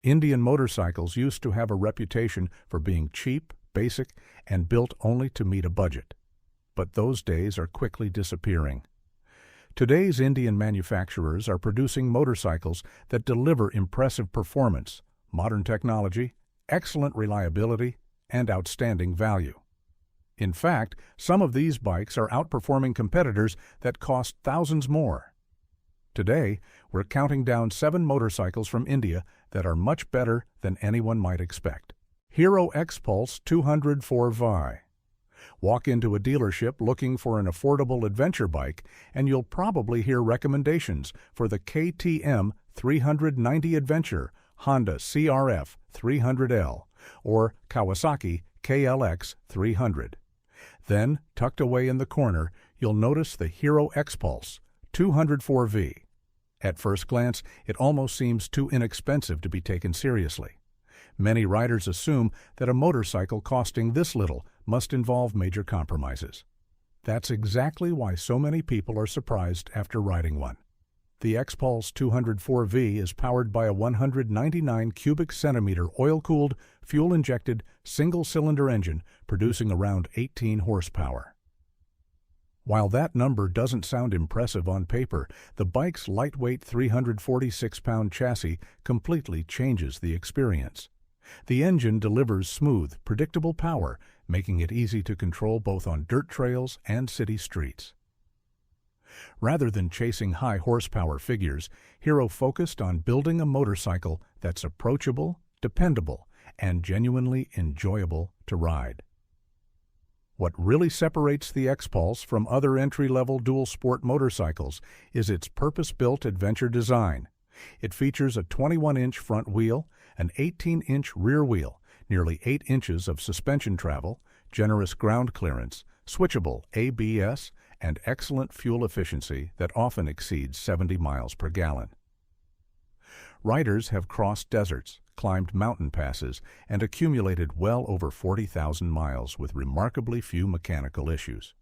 Indian motorcycles used to have a reputation for being cheap, basic, and built only to meet a budget. But those days are quickly disappearing. Today's Indian manufacturers are producing motorcycles that deliver impressive performance, modern technology, excellent reliability, and outstanding value. In fact, some of these bikes are outperforming competitors that cost thousands more. Today, we're counting down 7 motorcycles from India that are much better than anyone might expect. Hero Xpulse 204V. Walk into a dealership looking for an affordable adventure bike, and you'll probably hear recommendations for the KTM 390 Adventure, Honda CRF 300L, or Kawasaki KLX 300. Then, tucked away in the corner, you'll notice the Hero Xpulse 204V. At first glance, it almost seems too inexpensive to be taken seriously. Many riders assume that a motorcycle costing this little must involve major compromises. That's exactly why so many people are surprised after riding one. The Xpulse 204V is powered by a 199 cubic centimeter oil-cooled, fuel-injected, single-cylinder engine producing around 18 horsepower. While that number doesn't sound impressive on paper, the bike's lightweight 346-pound chassis completely changes the experience. The engine delivers smooth, predictable power, making it easy to control both on dirt trails and city streets. Rather than chasing high horsepower figures, Hero focused on building a motorcycle that's approachable, dependable, and genuinely enjoyable to ride. What really separates the Xpulse from other entry-level dual-sport motorcycles is its purpose-built adventure design. It features a 21-inch front wheel, an 18-inch rear wheel, nearly 8 inches of suspension travel, generous ground clearance, switchable ABS, and excellent fuel efficiency that often exceeds 70 miles per gallon. Riders have crossed deserts, climbed mountain passes, and accumulated well over 40,000 miles with remarkably few mechanical issues.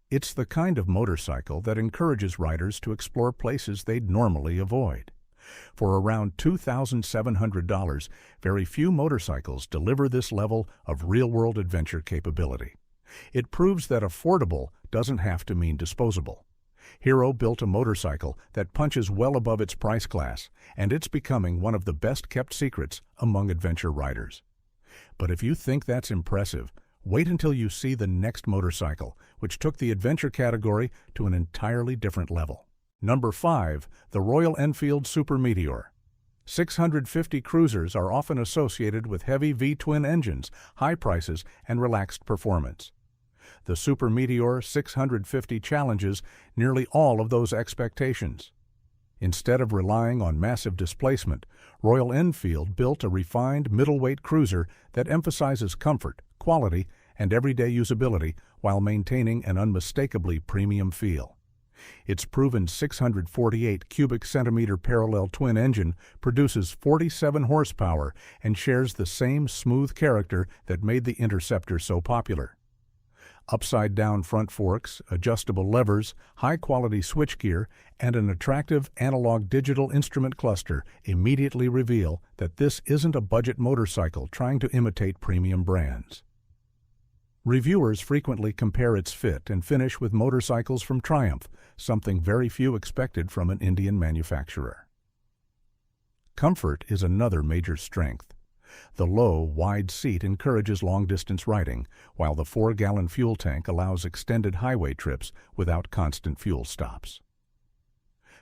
It's the kind of motorcycle that encourages riders to explore places they'd normally avoid. For around $2,700, very few motorcycles deliver this level of real-world adventure capability. It proves that affordable doesn't have to mean disposable. Hero built a motorcycle that punches well above its price class, and it's becoming one of the best-kept secrets among adventure riders. But if you think that's impressive, wait until you see the next motorcycle, which took the adventure category to an entirely different level. Number 5. The Royal Enfield Super Meteor. 650 cruisers are often associated with heavy V-twin engines, high prices, and relaxed performance. The Super Meteor 650 challenges nearly all of those expectations. Instead of relying on massive displacement, Royal Enfield built a refined middleweight cruiser that emphasizes comfort, quality, and everyday usability while maintaining an unmistakably premium feel. Its proven 648 cubic centimeter parallel twin engine produces 47 horsepower and shares the same smooth character that made the Interceptor so popular. Upside-down front forks, adjustable levers, high-quality switchgear, and an attractive analog-digital instrument cluster immediately reveal that this isn't a budget motorcycle trying to imitate premium brands. Reviewers frequently compare its fit and finish with motorcycles from Triumph, something very few expected from an Indian manufacturer. Comfort is another major strength. The low, wide seat encourages long-distance riding, while the 4-gallon fuel tank allows extended highway trips without constant fuel stops.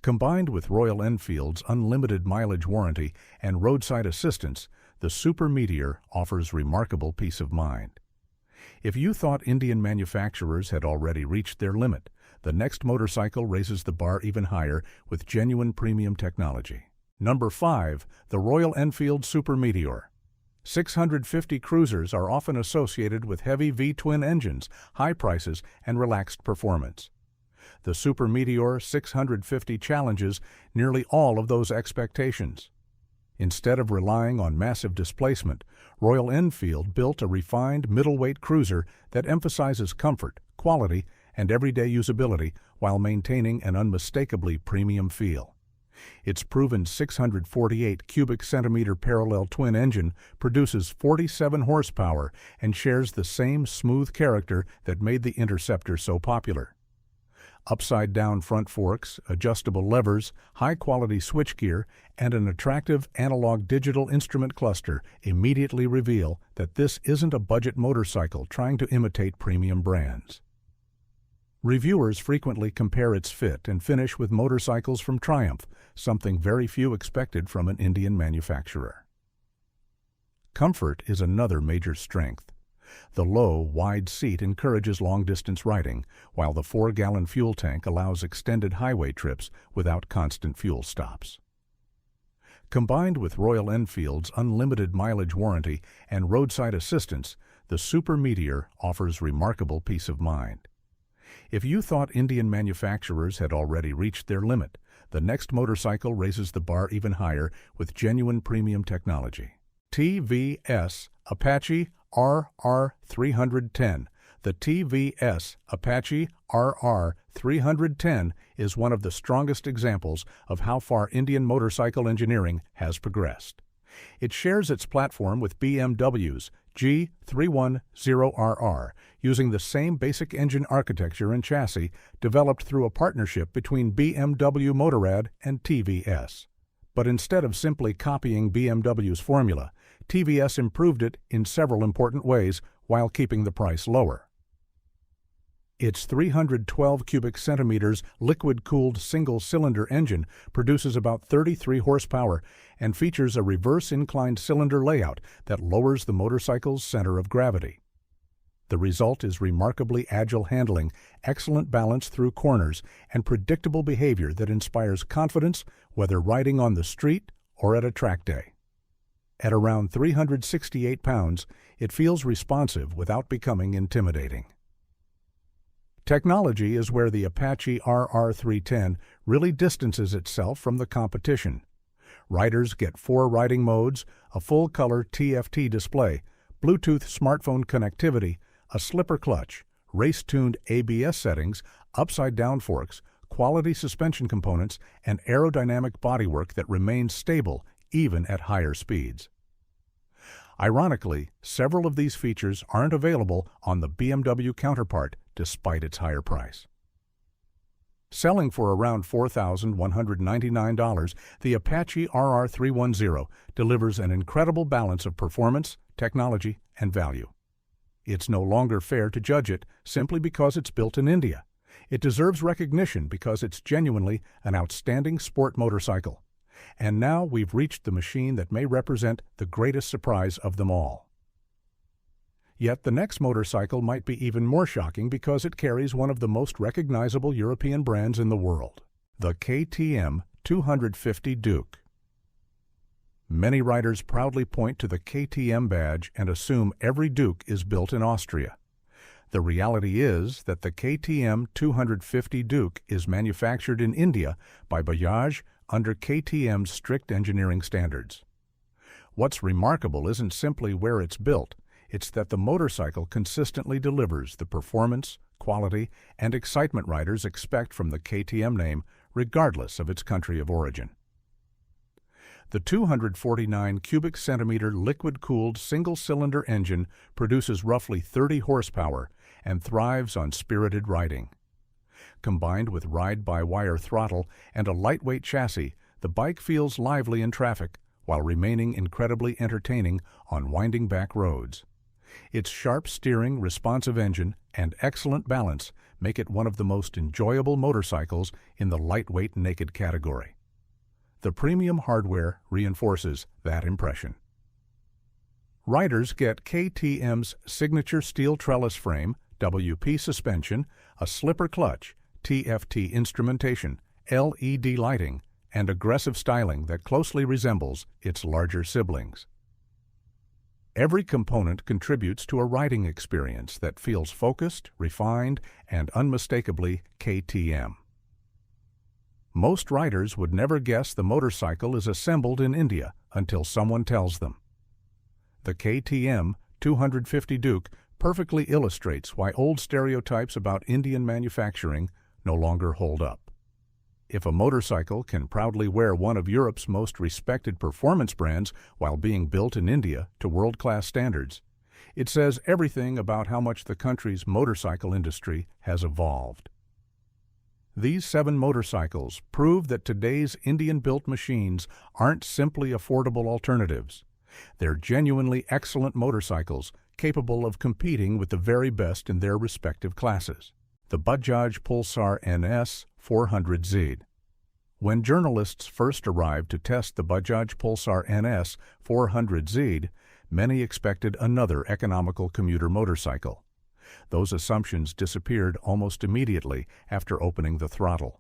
Combined with Royal Enfield's unlimited mileage warranty and roadside assistance, the Super Meteor offers remarkable peace of mind. If you thought Indian manufacturers had already reached their limit, the next motorcycle raises the bar even higher with genuine premium technology. Number 5. The Royal Enfield Super Meteor. 650 cruisers are often associated with heavy V-twin engines, high prices, and relaxed performance. The Super Meteor 650 challenges nearly all of those expectations. Instead of relying on massive displacement, Royal Enfield built a refined middleweight cruiser that emphasizes comfort, quality, and everyday usability while maintaining an unmistakably premium feel. Its proven 648 cubic centimeter parallel twin engine produces 47 horsepower and shares the same smooth character that made the Interceptor so popular. Upside-down front forks, adjustable levers, high-quality switchgear, and an attractive analog-digital instrument cluster immediately reveal that this isn't a budget motorcycle trying to imitate premium brands. Reviewers frequently compare its fit and finish with motorcycles from Triumph, something very few expected from an Indian manufacturer. Comfort is another major strength. The low, wide seat encourages long-distance riding, while the 4-gallon fuel tank allows extended highway trips without constant fuel stops. Combined with Royal Enfield's unlimited mileage warranty and roadside assistance, the Super Meteor offers remarkable peace of mind. If you thought Indian manufacturers had already reached their limit, the next motorcycle raises the bar even higher with genuine premium technology. TVS Apache RR 310. The TVS Apache RR 310 is one of the strongest examples of how far Indian motorcycle engineering has progressed. It shares its platform with BMW's G310RR, using the same basic engine architecture and chassis developed through a partnership between BMW Motorrad and TVS. But instead of simply copying BMW's formula, TVS improved it in several important ways while keeping the price lower. Its 312 cubic centimeters liquid-cooled single-cylinder engine produces about 33 horsepower and features a reverse inclined cylinder layout that lowers the motorcycle's center of gravity. The result is remarkably agile handling, excellent balance through corners, and predictable behavior that inspires confidence whether riding on the street or at a track day. At around 368 pounds, it feels responsive without becoming intimidating. Technology is where the Apache RR 310 really distances itself from the competition. Riders get 4 riding modes, a full-color TFT display, Bluetooth smartphone connectivity, a slipper clutch, race-tuned ABS settings, upside-down forks, quality suspension components, and aerodynamic bodywork that remains stable even at higher speeds. Ironically, several of these features aren't available on the BMW counterpart despite its higher price. Selling for around $4,199, the Apache RR 310 delivers an incredible balance of performance, technology, and value. It's no longer fair to judge it simply because it's built in India. It deserves recognition because it's genuinely an outstanding sport motorcycle. And now we've reached the machine that may represent the greatest surprise of them all. Yet the next motorcycle might be even more shocking because it carries one of the most recognizable European brands in the world, the KTM 250 Duke. Many riders proudly point to the KTM badge and assume every Duke is built in Austria. The reality is that the KTM 250 Duke is manufactured in India by Bajaj under KTM's strict engineering standards. What's remarkable isn't simply where it's built, it's that the motorcycle consistently delivers the performance, quality, and excitement riders expect from the KTM name, regardless of its country of origin. The 249 cubic centimeter liquid-cooled single-cylinder engine produces roughly 30 horsepower and thrives on spirited riding. Combined with ride-by-wire throttle and a lightweight chassis, the bike feels lively in traffic while remaining incredibly entertaining on winding back roads. Its sharp steering, responsive engine, and excellent balance make it one of the most enjoyable motorcycles in the lightweight naked category. The premium hardware reinforces that impression. Riders get KTM's signature steel trellis frame, WP suspension, a slipper clutch, TFT instrumentation, LED lighting, and aggressive styling that closely resembles its larger siblings. Every component contributes to a riding experience that feels focused, refined, and unmistakably KTM. Most riders would never guess the motorcycle is assembled in India until someone tells them. The KTM 250 Duke perfectly illustrates why old stereotypes about Indian manufacturing no longer hold up. If a motorcycle can proudly wear one of Europe's most respected performance brands while being built in India to world-class standards, it says everything about how much the country's motorcycle industry has evolved. These 7 motorcycles prove that today's Indian-built machines aren't simply affordable alternatives. They're genuinely excellent motorcycles capable of competing with the very best in their respective classes. The Bajaj Pulsar NS400Z. When journalists first arrived to test the Bajaj Pulsar NS400Z, many expected another economical commuter motorcycle. Those assumptions disappeared almost immediately after opening the throttle.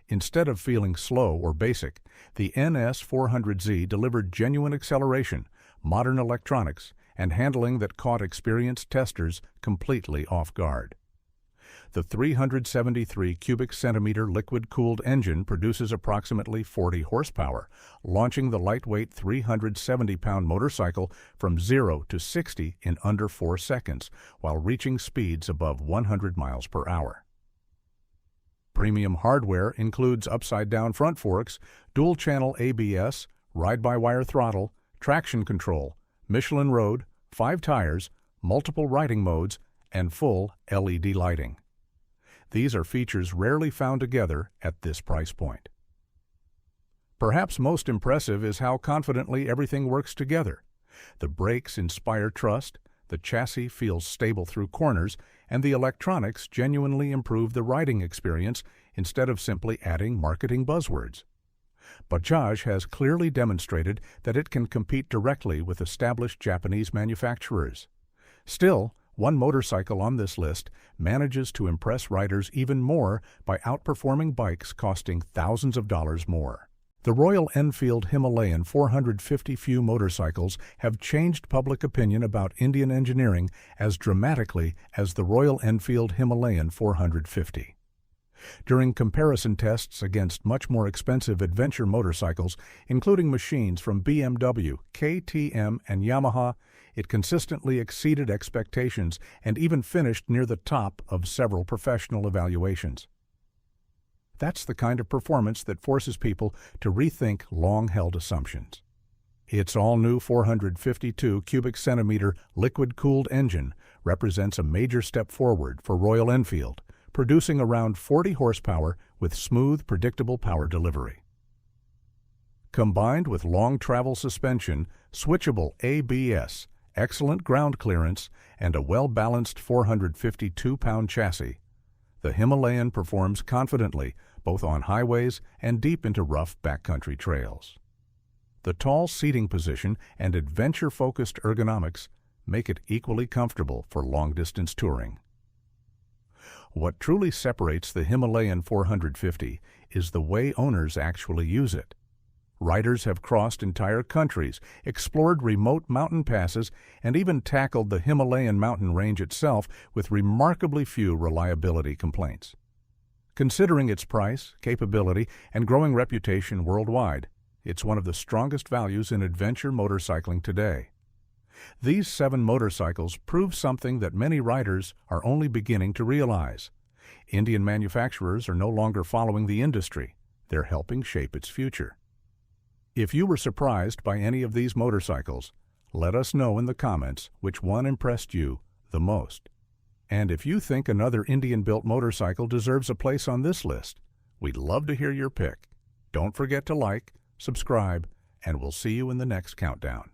Instead of feeling slow or basic, the NS400Z delivered genuine acceleration, modern electronics, and handling that caught experienced testers completely off guard. The 373 cubic centimeter liquid-cooled engine produces approximately 40 horsepower, launching the lightweight 370-pound motorcycle from 0 to 60 in under 4 seconds, while reaching speeds above 100 miles per hour. Premium hardware includes upside-down front forks, dual-channel ABS, ride-by-wire throttle, traction control, Michelin road, 5 tires, multiple riding modes, and full LED lighting. These are features rarely found together at this price point. Perhaps most impressive is how confidently everything works together. The brakes inspire trust, the chassis feels stable through corners, and the electronics genuinely improve the riding experience instead of simply adding marketing buzzwords. Bajaj has clearly demonstrated that it can compete directly with established Japanese manufacturers. Still, one motorcycle on this list manages to impress riders even more by outperforming bikes costing thousands of dollars more. The Royal Enfield Himalayan 450 few motorcycles have changed public opinion about Indian engineering as dramatically as the Royal Enfield Himalayan 450. During comparison tests against much more expensive adventure motorcycles, including machines from BMW, KTM, and Yamaha, it consistently exceeded expectations and even finished near the top of several professional evaluations. That's the kind of performance that forces people to rethink long-held assumptions. Its all-new 452 cubic centimeter liquid-cooled engine represents a major step forward for Royal Enfield, producing around 40 horsepower with smooth, predictable power delivery. Combined with long travel suspension, switchable ABS, excellent ground clearance, and a well-balanced 452-pound chassis, the Himalayan performs confidently both on highways and deep into rough backcountry trails. The tall seating position and adventure-focused ergonomics make it equally comfortable for long-distance touring. What truly separates the Himalayan 450 is the way owners actually use it. Riders have crossed entire countries, explored remote mountain passes, and even tackled the Himalayan mountain range itself with remarkably few reliability complaints. Considering its price, capability, and growing reputation worldwide, it's one of the strongest values in adventure motorcycling today. These 7 motorcycles prove something that many riders are only beginning to realize. Indian manufacturers are no longer following the industry. They're helping shape its future. If you were surprised by any of these motorcycles, let us know in the comments which one impressed you the most. And if you think another Indian-built motorcycle deserves a place on this list, we'd love to hear your pick. Don't forget to like, subscribe, and we'll see you in the next countdown.